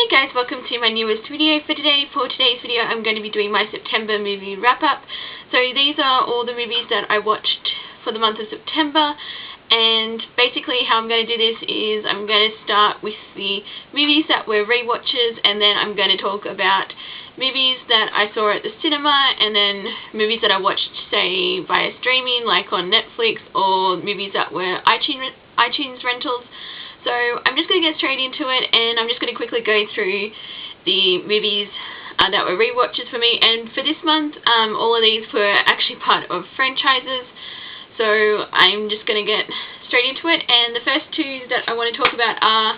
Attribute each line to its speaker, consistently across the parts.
Speaker 1: Hey guys, welcome to my newest video for today. For today's video I'm going to be doing my September movie wrap up. So these are all the movies that I watched for the month of September, and basically how I'm going to do this is I'm going to start with the movies that were rewatches, and then I'm going to talk about movies that I saw at the cinema, and then movies that I watched, say, via streaming like on Netflix, or movies that were iTunes rentals. So I'm just going to get straight into it, and I'm just going to quickly go through the movies that were rewatches for me. And for this month, all of these were actually part of franchises, so I'm just going to get straight into it. And the first two that I want to talk about are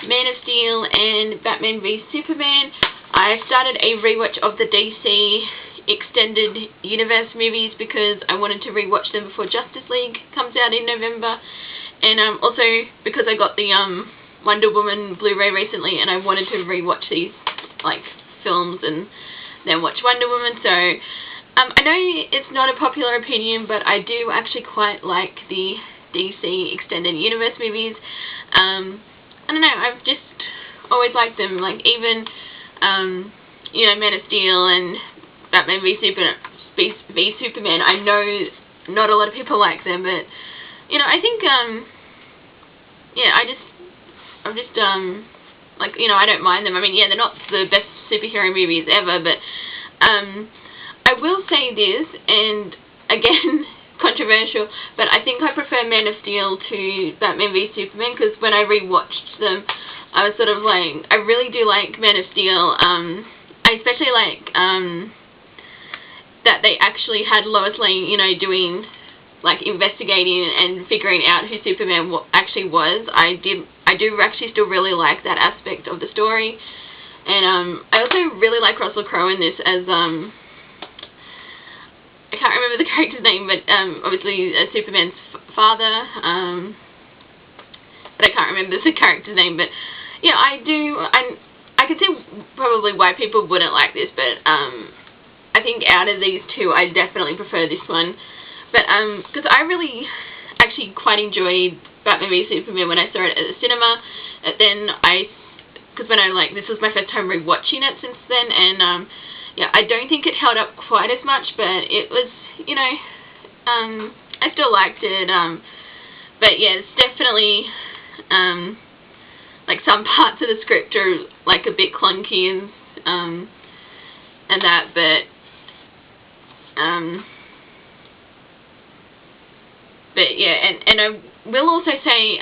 Speaker 1: Man of Steel and Batman v Superman. I started a rewatch of the DC Extended Universe movies because I wanted to rewatch them before Justice League comes out in November. And also because I got the Wonder Woman Blu-ray recently, and I wanted to rewatch these films and then watch Wonder Woman. So I know it's not a popular opinion, but I do actually quite like the DC Extended Universe movies. I don't know, I've just always liked them. Like even you know, Man of Steel and Batman v Superman. I know not a lot of people like them, but you know, I think yeah, I'm just like, you know, I don't mind them. I mean, yeah, they're not the best superhero movies ever, but I will say this, and again, controversial, but I think I prefer Man of Steel to Batman v Superman, because when I rewatched them, I was sort of like, I really do like Man of Steel. I especially like that they actually had Lois Lane, you know, doing, like, investigating and figuring out who Superman actually was. I do actually still really like that aspect of the story. And I also really like Russell Crowe in this as I can't remember the character's name, but obviously Superman's father. But I can't remember the character's name. But yeah, I can see probably why people wouldn't like this, but I think out of these two, I definitely prefer this one. But because I really actually quite enjoyed Batman v Superman when I saw it at the cinema. And then because when this was my first time rewatching it since then, and yeah, I don't think it held up quite as much, but it was, you know, I still liked it. But yeah, it's definitely like some parts of the script are like a bit clunky and that, but yeah, and I will also say,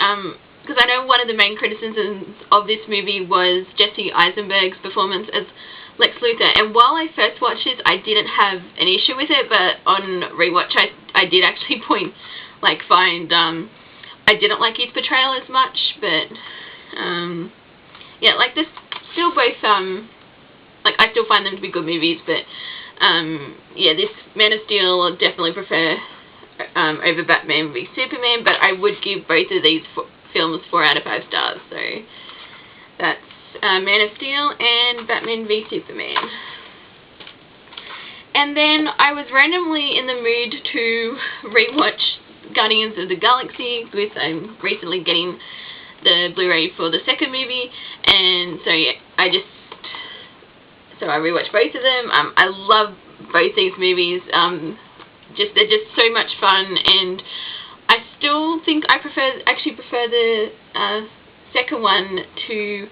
Speaker 1: because I know one of the main criticisms of this movie was Jesse Eisenberg's performance as Lex Luthor, and while I first watched this, I didn't have an issue with it, but on rewatch, I did actually find I didn't like his portrayal as much, but yeah, like, this still both, like, I still find them to be good movies, but yeah, this Man of Steel I definitely prefer over Batman v Superman, but I would give both of these films 4 out of 5 stars. So that's Man of Steel and Batman v Superman. And then I was randomly in the mood to rewatch Guardians of the Galaxy, with I'm recently getting the Blu-ray for the second movie, and so yeah, I rewatched both of them. I love both these movies. They're just so much fun, and I still think I actually prefer the second one to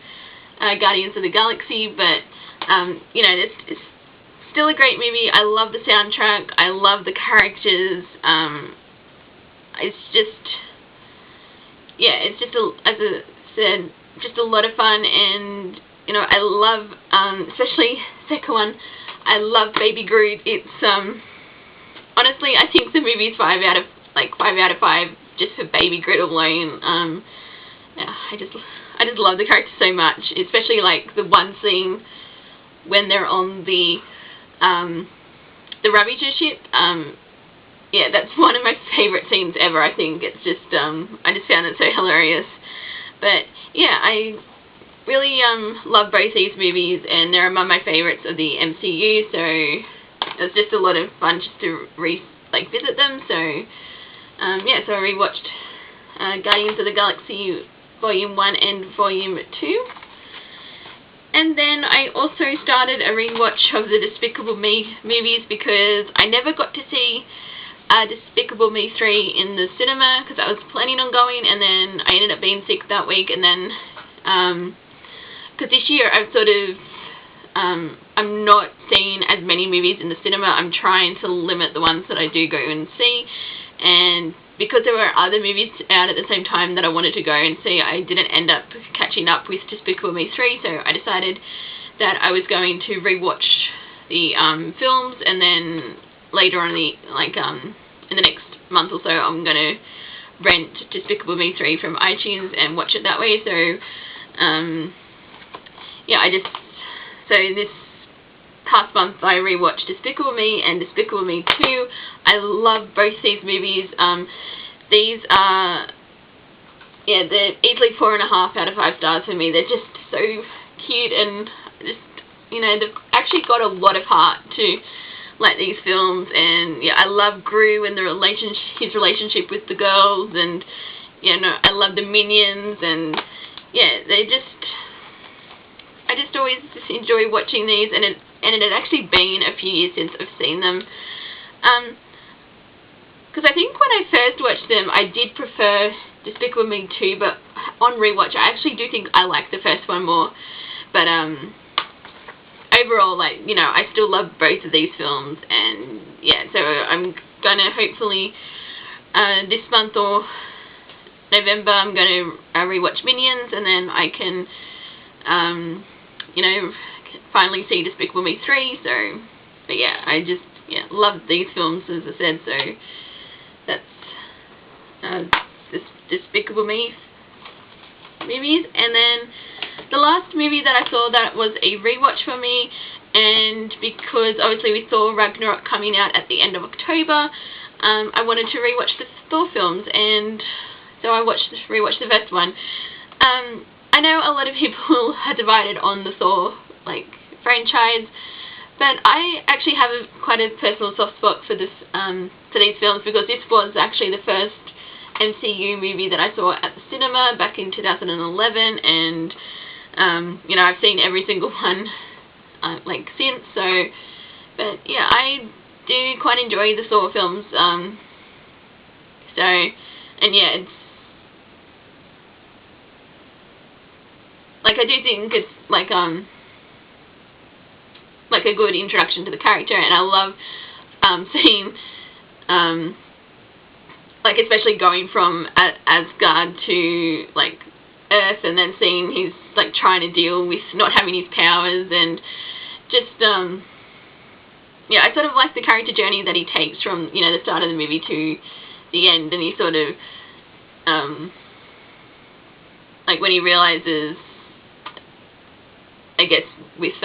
Speaker 1: Guardians of the Galaxy, but you know, it's still a great movie. I love the soundtrack, I love the characters. It's just, yeah, it's just as I said, just a lot of fun, and you know, I love especially second one, I love Baby Groot. It's honestly, I think the movie is 5 out of 5 just for Baby Groot alone. Yeah, I just love the character so much, especially like the one scene when they're on the Ravager ship. Yeah, that's one of my favorite scenes ever. I think it's just I just found it so hilarious. But yeah, I really love both these movies, and they're among my favorites of the MCU. So it was just a lot of fun just to visit them. So yeah, so I rewatched Guardians of the Galaxy Volume 1 and Volume 2. then I also started a rewatch of the Despicable Me movies because I never got to see Despicable Me 3 in the cinema because I was planning on going, and then I ended up being sick that week, and then because this year I've sort of I'm not seeing as many movies in the cinema. I'm trying to limit the ones that I do go and see, and because there were other movies out at the same time that I wanted to go and see, I didn't end up catching up with Despicable Me 3, so I decided that I was going to rewatch the films, and then later on in the next month or so I'm going to rent Despicable Me 3 from iTunes and watch it that way. So yeah, so this past month I rewatched Despicable Me and Despicable Me 2. I love both these movies. These are, yeah, they're easily 4.5 out of 5 stars for me. They're just so cute, and just, you know, they've actually got a lot of heart to like these films. And yeah, I love Gru and his relationship with the girls, and you know, I love the Minions, and yeah, I just always enjoy watching these, and it had actually been a few years since I've seen them. Because I think when I first watched them, I did prefer Despicable Me 2, but on rewatch, I actually do think I like the first one more. But overall, like, you know, I still love both of these films, and yeah, so I'm gonna hopefully this month or November, I'm gonna rewatch Minions, and then I can you know, finally see Despicable Me 3. So, but yeah, I just love these films, as I said. So that's Despicable Me movies. And then the last movie that I saw that was a rewatch for me, and because obviously we saw Ragnarok coming out at the end of October, I wanted to rewatch the Thor films, and so I rewatched the first one. I know a lot of people are divided on the Thor franchise, but I actually have quite a personal soft spot for this for these films, because this was actually the first MCU movie that I saw at the cinema back in 2011, and you know, I've seen every single one since. So, but yeah, I do quite enjoy the Thor films. So, and yeah, it's I do think it's a good introduction to the character, and I love seeing especially going from Asgard to Earth, and then seeing he's trying to deal with not having his powers, and just yeah, I sort of like the character journey that he takes from, you know, the start of the movie to the end, and he sort of when he realizes, I guess, with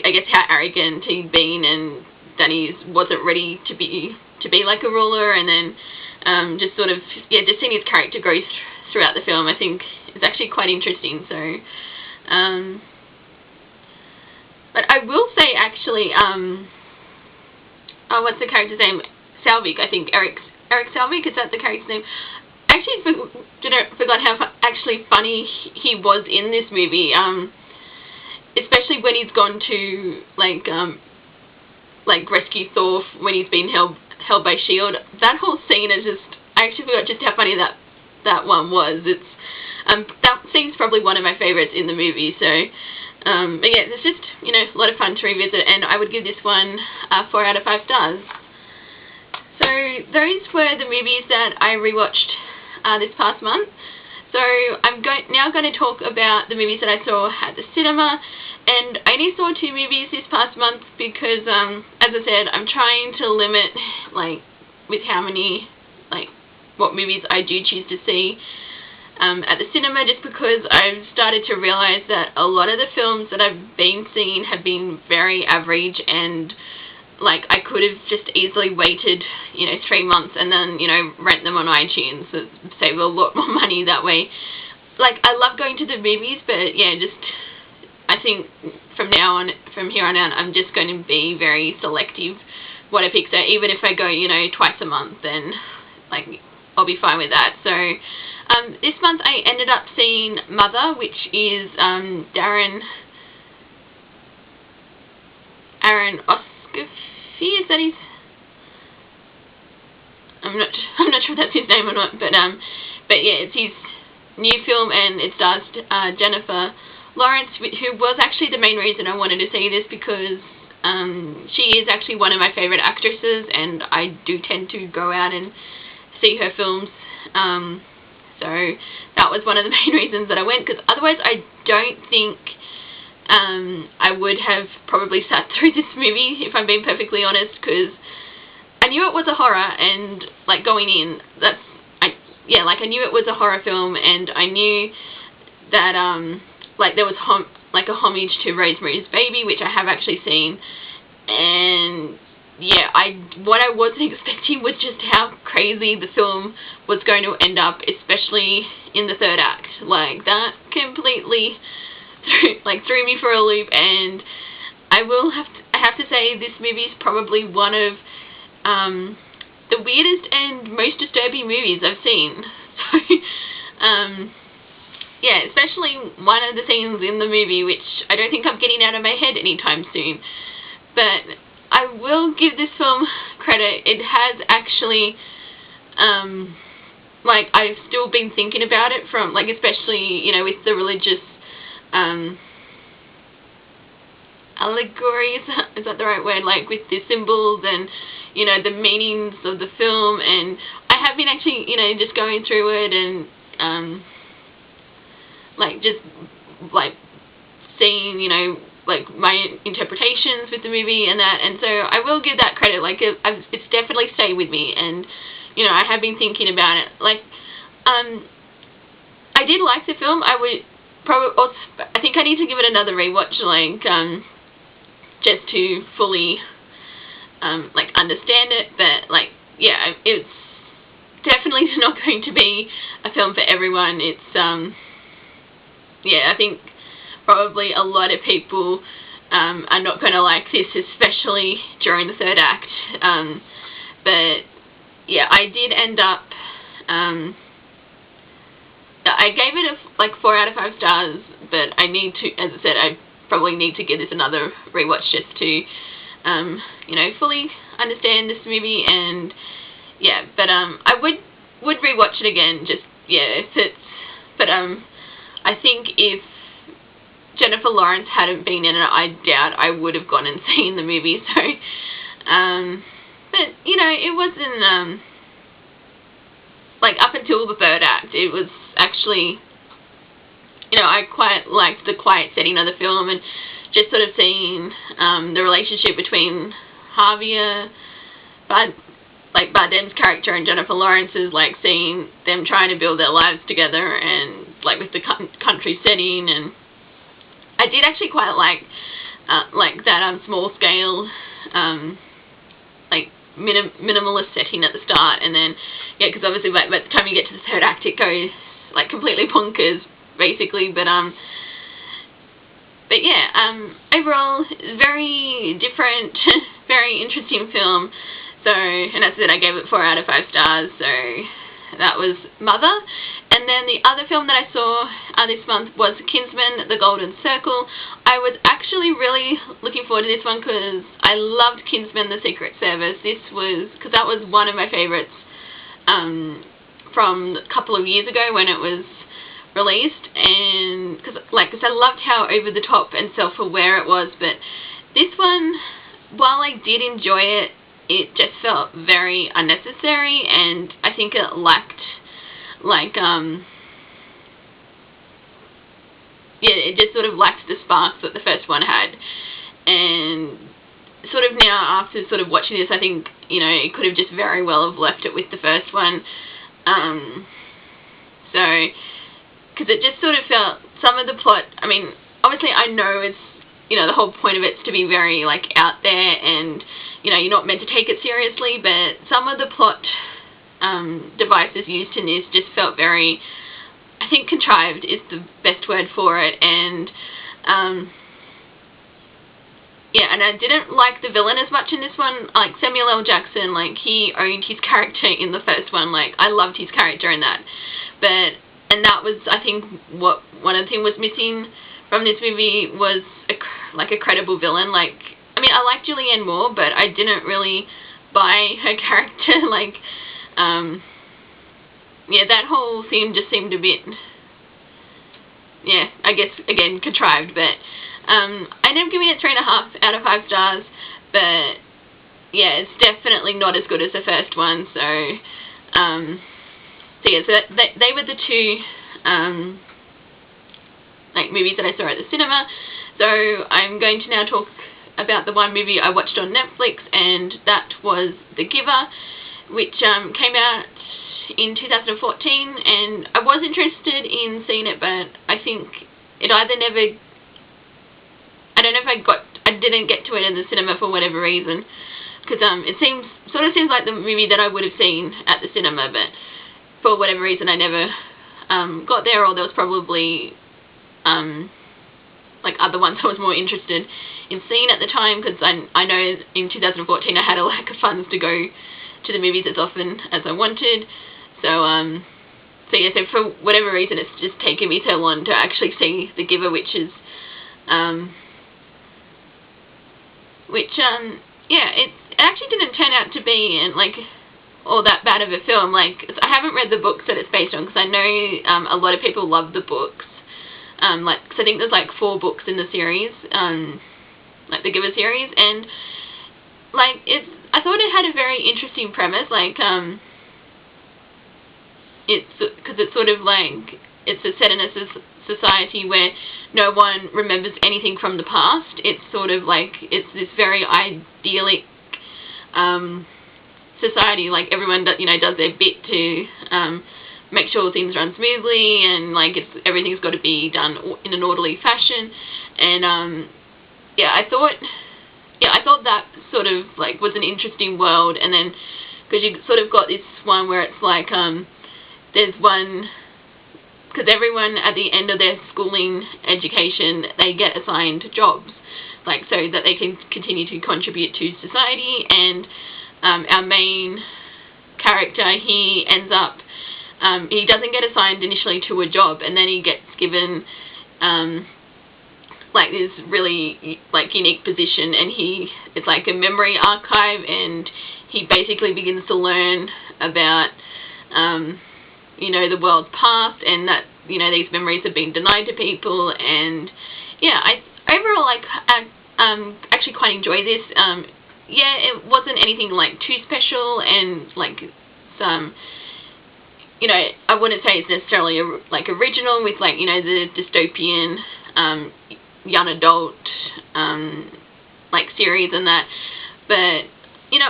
Speaker 1: I guess how arrogant he'd been, and that he wasn't ready to be like a ruler, and then just sort of, yeah, just seeing his character grow throughout the film, I think is actually quite interesting. So but I will say, actually, what's the character's name? Selvig, I think. Eric Selvig, is that the character's name? I actually forgot how actually funny he was in this movie, especially when he's gone to rescue Thor when he's been held by S.H.I.E.L.D. That whole scene is just, I actually forgot just how funny that one was. It's that scene's probably one of my favorites in the movie. So but yeah, it's just, you know, a lot of fun to revisit, and I would give this one 4 out of 5 stars. So those were the movies that I rewatched this past month. So I'm now going to talk about the movies that I saw at the cinema, and I only saw 2 movies this past month because, as I said, I'm trying to limit, with how many, what movies I do choose to see at the cinema, just because I've started to realize that a lot of the films that I've been seeing have been very average, and I could have just easily waited, you know, 3 months and then, you know, rent them on iTunes, so save a lot more money that way. I love going to the movies, but yeah, just, I think from here on out, I'm just going to be very selective what I pick. So even if I go, you know, twice a month, then I'll be fine with that. So this month I ended up seeing Mother, which is Darren Aronofsky. Is that his? I'm not sure if that's his name or not, but yeah, it's his new film, and it stars Jennifer Lawrence, who was actually the main reason I wanted to see this, because she is actually one of my favourite actresses, and I do tend to go out and see her films. So that was one of the main reasons that I went, because otherwise I don't think I would have probably sat through this movie, if I'm being perfectly honest, because I knew it was a horror, and like going in, I knew it was a horror film, and I knew that like there was a homage to Rosemary's Baby, which I have actually seen, and yeah, what I wasn't expecting was just how crazy the film was going to end up, especially in the third act. Like, that completely threw me for a loop, and I have to say this movie is probably one of the weirdest and most disturbing movies I've seen. So, yeah, especially one of the scenes in the movie, which I don't think I'm getting out of my head anytime soon. But I will give this film credit. It has actually, I've still been thinking about it from, especially, with the religious, allegories, is that the right word, with the symbols and, the meanings of the film, and I have been actually, just going through it and, seeing, my interpretations with the movie and that, and so I will give that credit. It's definitely stayed with me, and, I have been thinking about it. I did like the film. I would probably, I think I need to give it another rewatch, just to fully, understand it, but, yeah, it's definitely not going to be a film for everyone. It's, yeah, I think probably a lot of people are not going to like this, especially during the third act, but, yeah, I did end up, I gave it a 4 out of 5 stars, but I need to, as I said, I probably need to give this another rewatch just to, fully understand this movie, and, yeah, but, I would rewatch it again, just, yeah, but, I think if Jennifer Lawrence hadn't been in it, I doubt I would have gone and seen the movie, so, but, it wasn't, up until the third act, it was actually, I quite liked the quiet setting of the film, and just sort of seeing, the relationship between Javier, Bardem's character, and Jennifer Lawrence's, seeing them trying to build their lives together, and, with the country setting, and I did actually quite like that, small scale, minimalist setting at the start, and then, yeah, because obviously by the time you get to the third act, it goes, completely bonkers, basically, but yeah, overall, very different, very interesting film, so, and as I said, I gave it 4 out of 5 stars, so that was Mother. And then the other film that I saw this month was Kingsman: The Golden Circle. I was actually really looking forward to this one because I loved Kingsman: The Secret Service. Because that was one of my favourites from a couple of years ago when it was released, and because I loved how over the top and self-aware it was, but this one, while I did enjoy it, it just felt very unnecessary, and I think it lacked, yeah, it just sort of lacked the spark that the first one had, and sort of now, after sort of watching this, I think, it could have just very well have left it with the first one, so, because it just sort of felt, some of the plot, I mean, obviously I know it's, the whole point of it's to be very, out there, and, you're not meant to take it seriously, but some of the plot devices used in this just felt very, I think contrived is the best word for it, and, yeah, and I didn't like the villain as much in this one. Like, Samuel L. Jackson, like, he owned his character in the first one. Like, I loved his character in that. And that was, I think, what one of the things was missing from this movie was, a credible villain. Like, I mean, I like Julianne Moore, but I didn't really buy her character. Like, yeah, that whole theme just seemed a bit, yeah, I guess, again, contrived, but I ended up giving it 3.5 out of 5 stars, but yeah, it's definitely not as good as the first one. So yeah, so they were the two like movies that I saw at the cinema. So I'm going to now talk about the one movie I watched on Netflix, and that was The Giver, which came out in 2014, and I was interested in seeing it, but I think it either never, I don't know if I didn't get to it in the cinema for whatever reason, because it sort of seems like the movie that I would have seen at the cinema, but for whatever reason I never got there, or there was probably like other ones I was more interested in seeing at the time, because I know in 2014 I had a lack of funds to go to the movies as often as I wanted. So yeah, so for whatever reason it's just taken me so long to actually see The Giver, which is yeah, it actually didn't turn out to be like all that bad of a film. Like, I haven't read the books that it's based on, because I know a lot of people love the books. Like, cause I think there's like 4 books in the series, like the Giver series, and like I thought it had a very interesting premise. Like, because it's sort of like, it's set in a society where no one remembers anything from the past. It's sort of like, it's this very idyllic society. Like, everyone does their bit to make sure things run smoothly, and like everything's got to be done in an orderly fashion. And yeah, I thought that sort of like was an interesting world. And then because you sort of got this one where it's like there's one, because everyone at the end of their schooling education, they get assigned jobs, like, so that they can continue to contribute to society. And our main character, he ends up, he doesn't get assigned initially to a job, and then he gets given like this really like unique position, and it's like a memory archive, and he basically begins to learn about the world's past, and that these memories have been denied to people. And yeah, I overall actually quite enjoy this. Yeah, it wasn't anything like too special, and like some, I wouldn't say it's necessarily like original with like the dystopian young adult like series and that, but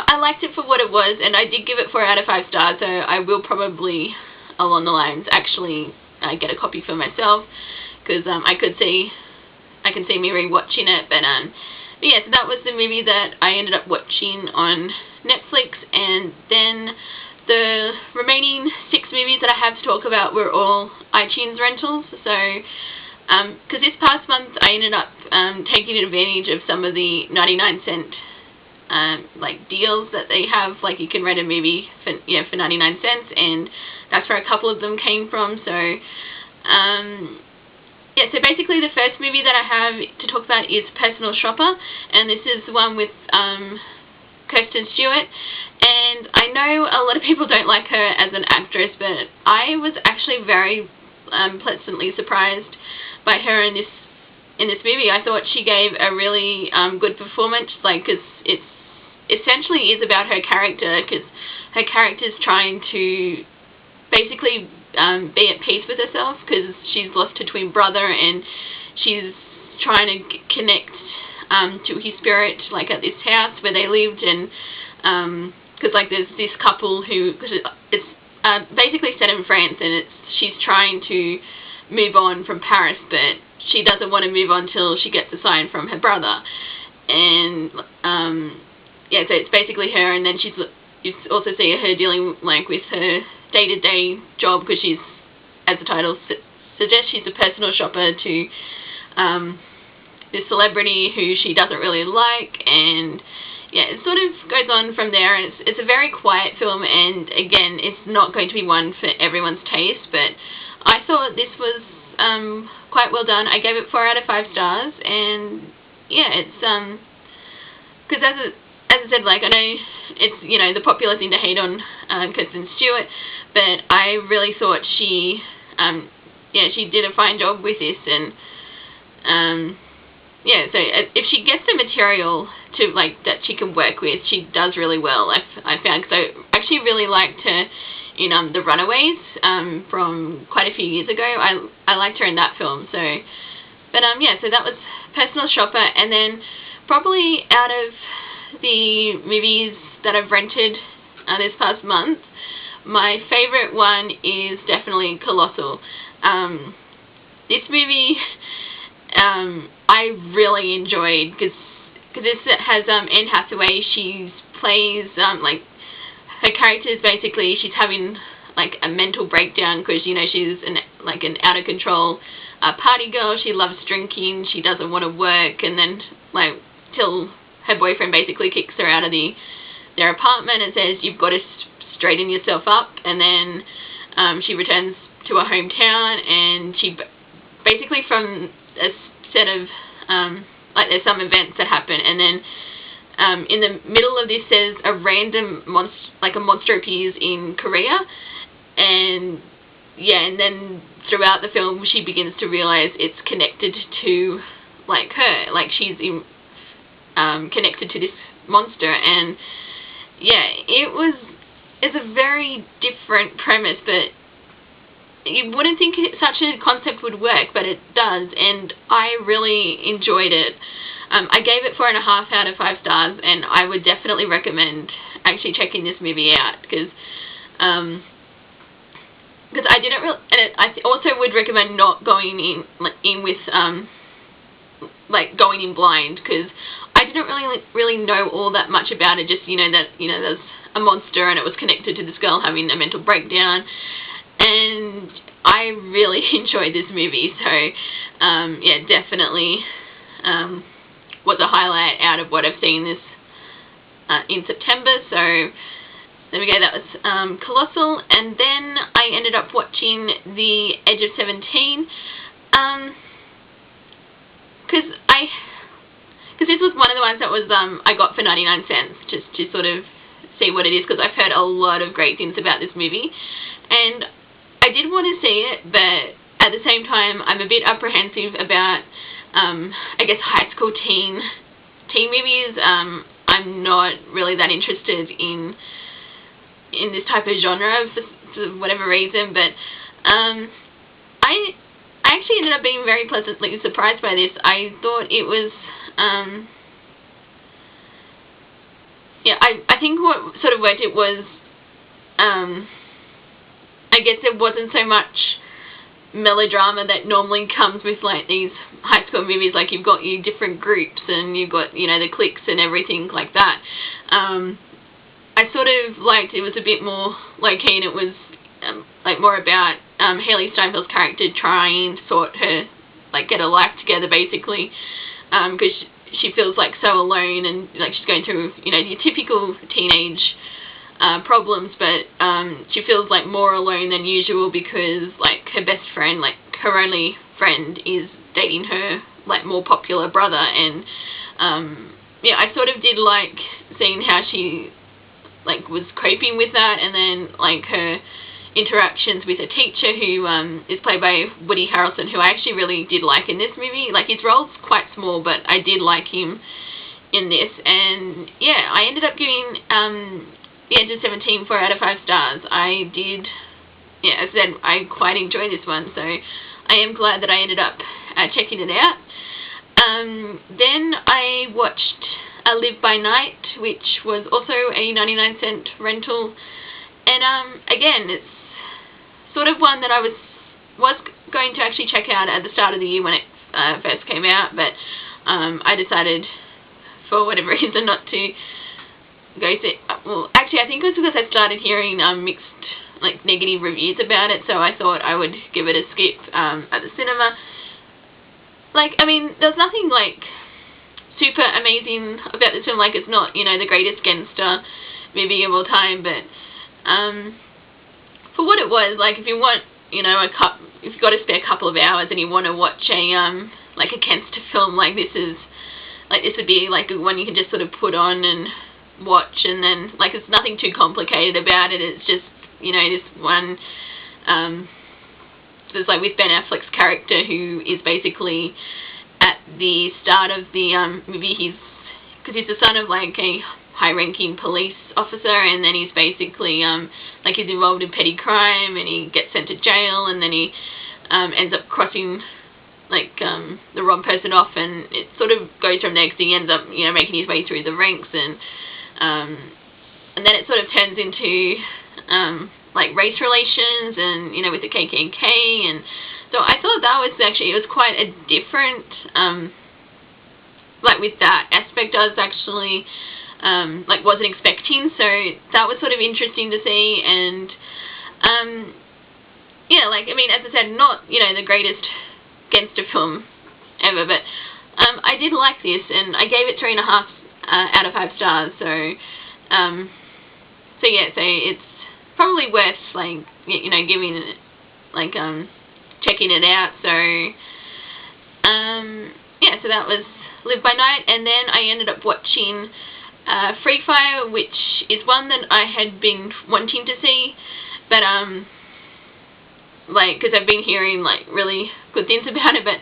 Speaker 1: I liked it for what it was, and I did give it 4 out of 5 stars. So I will probably along the lines actually get a copy for myself, because I can see me rewatching it. But yeah, so that was the movie that I ended up watching on Netflix. And then the remaining 6 movies that I have to talk about were all iTunes rentals. So because this past month I ended up taking advantage of some of the 99-cent like deals that they have. Like, you can rent a movie for 99 cents, and that's where a couple of them came from. So yeah, so basically the first movie that I have to talk about is Personal Shopper, and this is the one with Kristen Stewart. And I know a lot of people don't like her as an actress, but I was actually very pleasantly surprised by her in this movie. I thought she gave a really good performance, like, because it's essentially is about her character, because her character's trying to basically be at peace with herself, because she's lost her twin brother, and she's trying to connect to his spirit, like at this house where they lived. And because like there's this couple who, cause it's basically set in France, and she's trying to move on from Paris, but she doesn't want to move on till she gets a sign from her brother. And yeah, so it's basically her, and then you also see her dealing like with her day-to-day job, because she's, as the title suggests, she's a personal shopper to this celebrity who she doesn't really like, and yeah, it sort of goes on from there, and it's a very quiet film, and again, it's not going to be one for everyone's taste, but I thought this was quite well done. I gave it 4 out of 5 stars, and yeah, it's because as I said, like, I know it's, you know, the popular thing to hate on Kristen Stewart, but I really thought she yeah, she did a fine job with this, and yeah, so if she gets the material to, like, that she can work with, she does really well, I found, because I actually really liked her in The Runaways from quite a few years ago. I liked her in that film, so, but yeah, so that was Personal Shopper. And then probably out of the movies that I've rented this past month, my favourite one is definitely Colossal. This movie I really enjoyed, because this has Anne Hathaway. She plays like, her character is basically, she's having like a mental breakdown because, you know, she's an out of control party girl. She loves drinking, she doesn't want to work, and then like till her boyfriend basically kicks her out of their apartment and says, you've got to straighten yourself up. And then she returns to her hometown, and she basically, from a set of like, there's some events that happen, and then in the middle of this, there's a random monster appears in Korea, and yeah, and then throughout the film she begins to realize it's connected to, like, her, like she's connected to this monster. And yeah, it's a very different premise, but you wouldn't think such a concept would work, but it does, and I really enjoyed it. I gave it 4.5 out of 5 stars, and I would definitely recommend actually checking this movie out, because I didn't really, and I also would recommend not going in with like going in blind, because I didn't really know all that much about it. Just, you know, that, you know, there's a monster and it was connected to this girl having a mental breakdown, and I really enjoyed this movie. So yeah, definitely was a highlight out of what I've seen this in September. So there we go, that was Colossal. And then I ended up watching The Edge of 17, because this was one of the ones that was I got for 99 cents, just to sort of see what it is, because I've heard a lot of great things about this movie, and I did want to see it, but at the same time I'm a bit apprehensive about I guess high school teen movies. I'm not really that interested in this type of genre for whatever reason, but I actually ended up being very pleasantly surprised by this. I thought it was yeah, I think what sort of worked it was I guess there wasn't so much melodrama that normally comes with, like, these high school movies. Like, you've got your different groups, and you've got, you know, the cliques and everything like that. I sort of liked it was a bit more low-key, and it was like more about Hailey Steinfeld's character trying to sort her, like, get her life together, basically, because she feels like so alone, and like she's going through, you know, your typical teenage problems, but she feels like more alone than usual because, like, her best friend, like her only friend, is dating her, like, more popular brother. And yeah, I sort of did like seeing how she, like, was coping with that, and then, like, her interactions with a teacher who is played by Woody Harrelson, who I actually really did like in this movie. Like, his role's quite small, but I did like him in this. And yeah, I ended up giving The Edge of 17 4 out of 5 stars. I did, yeah, as I said, I quite enjoyed this one, so I am glad that I ended up checking it out. Then I watched Live by Night, which was also a 99-cent rental, and again, it's sort of one that I was going to actually check out at the start of the year when it first came out, but I decided for whatever reason not to go see. Well, actually, I think it was because I started hearing mixed, like, negative reviews about it, so I thought I would give it a skip at the cinema. like, I mean, there's nothing, like, super amazing about this film. Like, it's not, you know, the greatest gangster movie of all time, but, for what it was, like, if you want, you know, if you've got a spare couple of hours and you want to watch a, like, a gangster film, like, this would be, like, one you can just sort of put on and watch, and then, like, it's nothing too complicated about it. It's just, you know, this one, there's, like, with Ben Affleck's character, who is basically at the start of the movie, because he's the son of, like, a high-ranking police officer, and then he's basically, like, he's involved in petty crime, and he gets sent to jail, and then he ends up crossing, like, the wrong person off, and it sort of goes from there, because he ends up, you know, making his way through the ranks, and then it sort of turns into, like, race relations, and, you know, with the KKK, and so I thought that was actually, it was quite a different, like, with that aspect, I was actually, like, wasn't expecting, so that was sort of interesting to see, and, yeah, like, I mean, as I said, not, you know, the greatest gangster film ever, but, I did like this, and I gave it 3.5 out of 5 stars, so yeah, so it's probably worth, like, you know, giving it, like, checking it out, so, yeah, so that was Live by Night, and then I ended up watching Free Fire, which is one that I had been wanting to see, but, like, because I've been hearing, like, really good things about it, but,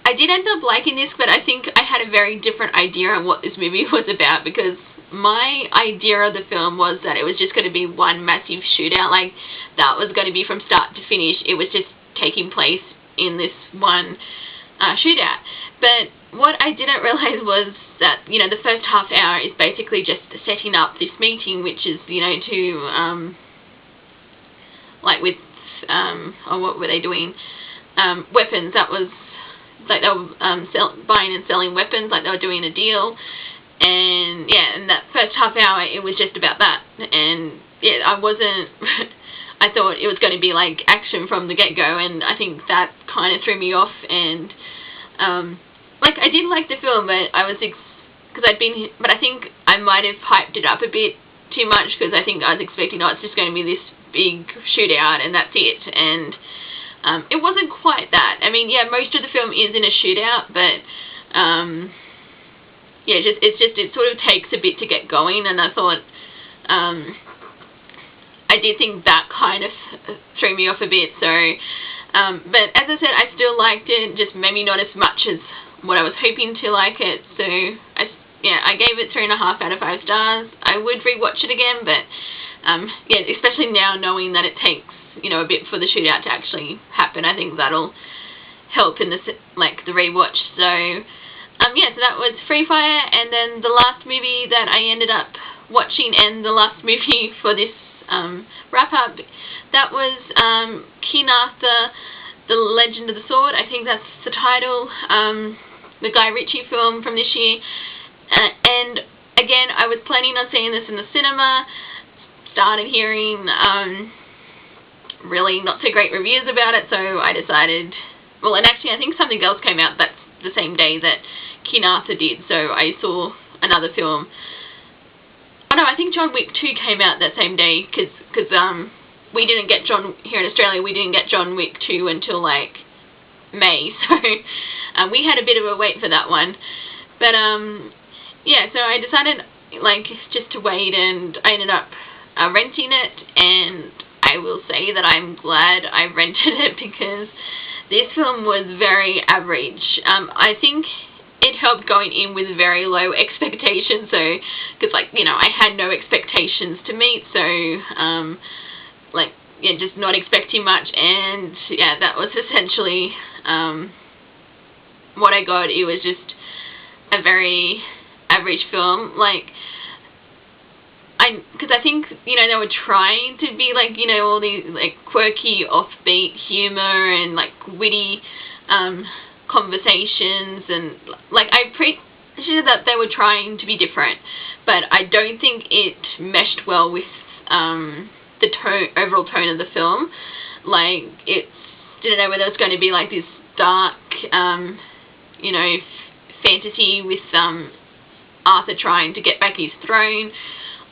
Speaker 1: I did end up liking this, but I think I had a very different idea on what this movie was about, because my idea of the film was that it was just going to be one massive shootout, like, that was going to be from start to finish, it was just taking place in this one shootout. But what I didn't realize was that, you know, the first half hour is basically just setting up this meeting, which is, you know, to, like, with, oh, what were they doing? Weapons, that was, like, they were buying and selling weapons, like they were doing a deal, and, yeah, and that first half hour, it was just about that, and, yeah, I wasn't, I thought it was going to be, like, action from the get-go, and I think that kind of threw me off, and, like, I did like the film, but I was, but I think I might have hyped it up a bit too much, because I think I was expecting, oh, it's just going to be this big shootout, and that's it, and, it wasn't quite that. I mean, yeah, most of the film is in a shootout, but, yeah, it sort of takes a bit to get going, and I thought, I did think that kind of threw me off a bit, so, but as I said, I still liked it, just maybe not as much as what I was hoping to like it, so, I gave it 3.5 out of 5 stars. I would rewatch it again, but, yeah, especially now knowing that it takes, you know, a bit for the shootout to actually happen, I think that'll help in the rewatch, so, yeah, so that was Free Fire, and then the last movie that I ended up watching, and the last movie for this, wrap-up, that was, King Arthur, The Legend of the Sword, I think that's the title, the Guy Ritchie film from this year, and, again, I was planning on seeing this in the cinema, started hearing, really not so great reviews about it, so I decided, well, and actually I think something else came out that's the same day that King Arthur did, so I saw another film. Oh no, I think John Wick 2 came out that same day, because we didn't get here in Australia, we didn't get John Wick 2 until, like, May, so we had a bit of a wait for that one, but, yeah, so I decided, like, just to wait, and I ended up renting it, and I will say that I'm glad I rented it, because this film was very average. I think it helped going in with very low expectations, so, because, like, you know, I had no expectations to meet, so, like, yeah, just not expecting much, and, yeah, that was essentially, what I got. It was just a very average film, like, because I think, you know, they were trying to be, like, you know, all these, like, quirky, offbeat humor and, like, witty, conversations, and, like, I appreciated that they were trying to be different, but I don't think it meshed well with, the overall tone of the film. Like, it didn't know whether it was going to be, like, this dark, you know, fantasy with Arthur trying to get back his throne,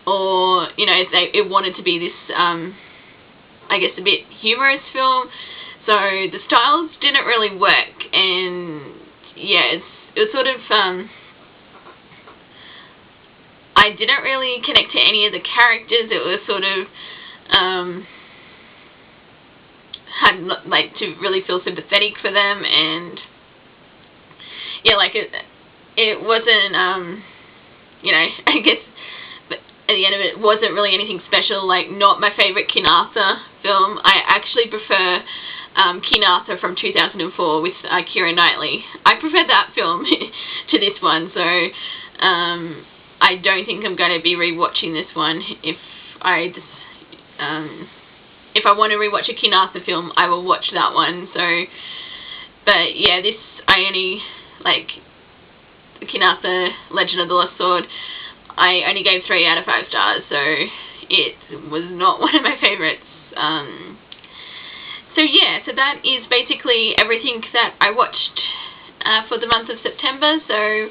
Speaker 1: or, you know, it wanted to be this, I guess, a bit humorous film. So the styles didn't really work, and yeah, it was sort of, I didn't really connect to any of the characters. It was sort of, had like to really feel sympathetic for them, and yeah, like it wasn't, you know, I guess, but at the end of it, wasn't really anything special. Like, not my favourite King Arthur film. I actually prefer King Arthur from 2004 with Keira Knightley. I prefer that film to this one, so I don't think I'm going to be rewatching this one. If I want to rewatch a King Arthur film, I will watch that one. So, but yeah, this, I only, like, the King Arthur Legend of the Lost Sword, I only gave 3 out of 5 stars, so it was not one of my favourites. So yeah, so that is basically everything that I watched for the month of September. So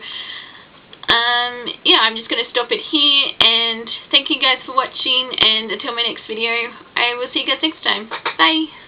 Speaker 1: yeah, I'm just going to stop it here, and thank you guys for watching, and until my next video, I will see you guys next time. Bye!